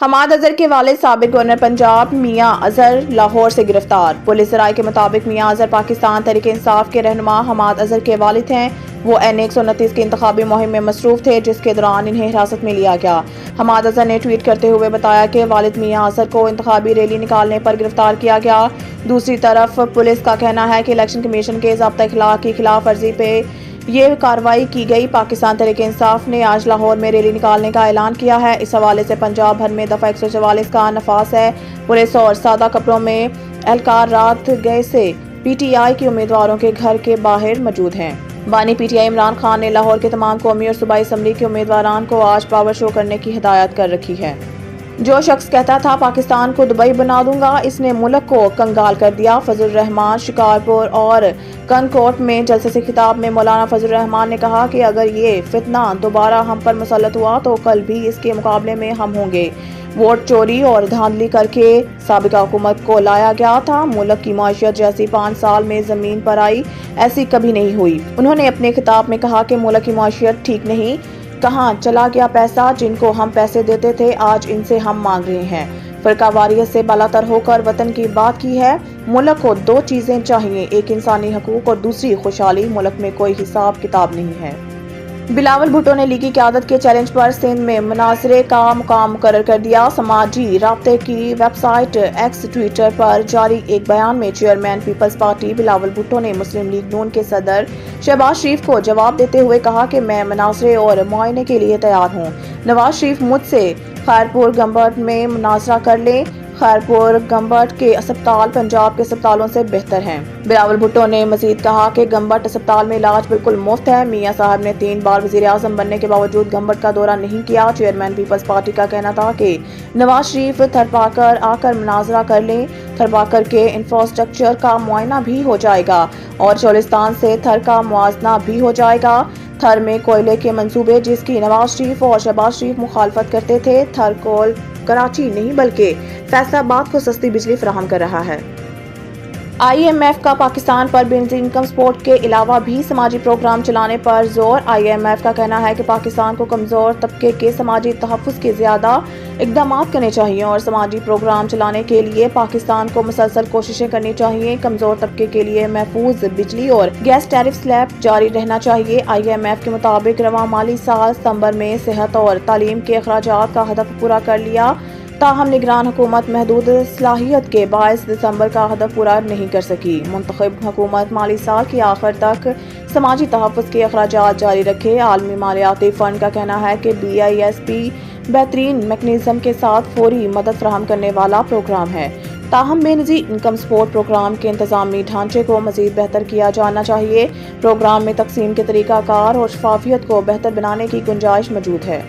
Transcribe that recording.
حماد اظہر کے والد سابق گورنر پنجاب میاں اظہر لاہور سے گرفتار۔ پولیس رائے کے مطابق میاں اظہر پاکستان تحریک انصاف کے رہنما حماد اظہر کے والد ہیں۔ وہ این 129 کی انتخابی مہم میں مصروف تھے، جس کے دوران انہیں حراست میں لیا گیا۔ حماد اظہر نے ٹویٹ کرتے ہوئے بتایا کہ والد میاں اظہر کو انتخابی ریلی نکالنے پر گرفتار کیا گیا۔ دوسری طرف پولیس کا کہنا ہے کہ الیکشن کمیشن کے ضابطۂ اخلاق کی خلاف ورزی پہ یہ کارروائی کی گئی۔ پاکستان تحریک انصاف نے آج لاہور میں ریلی نکالنے کا اعلان کیا ہے۔ اس حوالے سے پنجاب بھر میں دفعہ 144 کا نفاذ ہے۔ پولیس اور سادہ کپڑوں میں اہلکار رات گئے سے پی ٹی آئی کے امیدواروں کے گھر کے باہر موجود ہیں۔ بانی P T I Imran Khan نے لاہور کے تمام قومی اور صوبائی اسمبلی کے امیدواران کو آج پاور شو کرنے کی ہدایت کر رکھی ہے۔ جو شخص کہتا تھا پاکستان کو دبئی بنا دوں گا، اس نے ملک کو کنگال کر دیا۔ فضل الرحمان شکارپور اور کنکوٹ میں جلسے سے خطاب میں مولانا فضل الرحمان نے کہا کہ اگر یہ فتنہ دوبارہ ہم پر مسلط ہوا تو کل بھی اس کے مقابلے میں ہم ہوں گے۔ ووٹ چوری اور دھاندلی کر کے سابقہ حکومت کو لایا گیا تھا۔ ملک کی معیشت جیسی 5 سال میں زمین پر آئی، ایسی کبھی نہیں ہوئی۔ انہوں نے اپنے خطاب میں کہا کہ ملک کی معیشت ٹھیک نہیں، کہاں چلا گیا پیسہ؟ جن کو ہم پیسے دیتے تھے آج ان سے ہم مانگ رہے ہیں۔ فرقہ واریت سے بالاتر ہو کر وطن کی بات کی ہے۔ ملک کو 2 چیزیں چاہیے، ایک انسانی حقوق اور دوسری خوشحالی۔ ملک میں کوئی حساب کتاب نہیں ہے۔ بلاول بھٹو نے لیگی قیادت کے چیلنج پر سندھ میں مناظرے کا مقام مقرر کر دیا۔ سماجی رابطے کی ویب سائٹ ایکس ٹویٹر پر جاری ایک بیان میں چیئرمین پیپلز پارٹی بلاول بھٹو نے مسلم لیگ نون کے صدر شہباز شریف کو جواب دیتے ہوئے کہا کہ میں مناظرے اور معائنے کے لیے تیار ہوں۔ نواز شریف مجھ سے خیرپور گمبٹ میں مناظرہ کر لیں۔ خیرپور گمبٹ کے اسپتال پنجاب کے اسپتالوں سے بہتر ہیں۔ بلاول بھٹو نے مزید کہا کہ گمبٹ اسپتال میں علاج بالکل مفت ہے۔ میاں صاحب نے 3 بار وزیر اعظم بننے کے باوجود گمبٹ کا دورہ نہیں کیا۔ چیئرمین پیپلز پارٹی کا کہنا تھا کہ نواز شریف تھرپاکر آ کر مناظرہ کر لیں۔ تھرپاکر کے انفراسٹرکچر کا معائنہ بھی ہو جائے گا اور چولستان سے تھر کا موازنہ بھی ہو جائے گا۔ تھر میں کوئلے کے منصوبے جس کی نواز شریف اور شہباز شریف مخالفت کرتے تھے، تھر کول کراچی نہیں بلکہ فیصل آباد کو سستی بجلی فراہم کر رہا ہے۔ آئی ایم ایف کا پاکستان پر بینظیر انکم سپورٹ کے علاوہ بھی سماجی پروگرام چلانے پر زور۔ آئی ایم ایف کا کہنا ہے کہ پاکستان کو کمزور طبقے کے سماجی تحفظ کے زیادہ اقدامات کرنے چاہیے اور سماجی پروگرام چلانے کے لیے پاکستان کو مسلسل کوششیں کرنی چاہیے۔ کمزور طبقے کے لیے محفوظ بجلی اور گیس ٹیرف سلیب جاری رہنا چاہیے۔ آئی ایم ایف کے مطابق رواں مالی سال ستمبر میں صحت اور تعلیم کے اخراجات کا ہدف پورا کر لیا، تاہم نگران حکومت محدود صلاحیت کے باعث دسمبر کا ہدف پورا نہیں کر سکی۔ منتخب حکومت مالی سال کے آخر تک سماجی تحفظ کے اخراجات جاری رکھے۔ عالمی مالیاتی فنڈ کا کہنا ہے کہ بی آئی ایس پی بہترین میکانزم کے ساتھ فوری مدد فراہم کرنے والا پروگرام ہے، تاہم بینظیر انکم سپورٹ پروگرام کے انتظامی ڈھانچے کو مزید بہتر کیا جانا چاہیے۔ پروگرام میں تقسیم کے طریقہ کار اور شفافیت کو بہتر بنانے کی گنجائش موجود ہے۔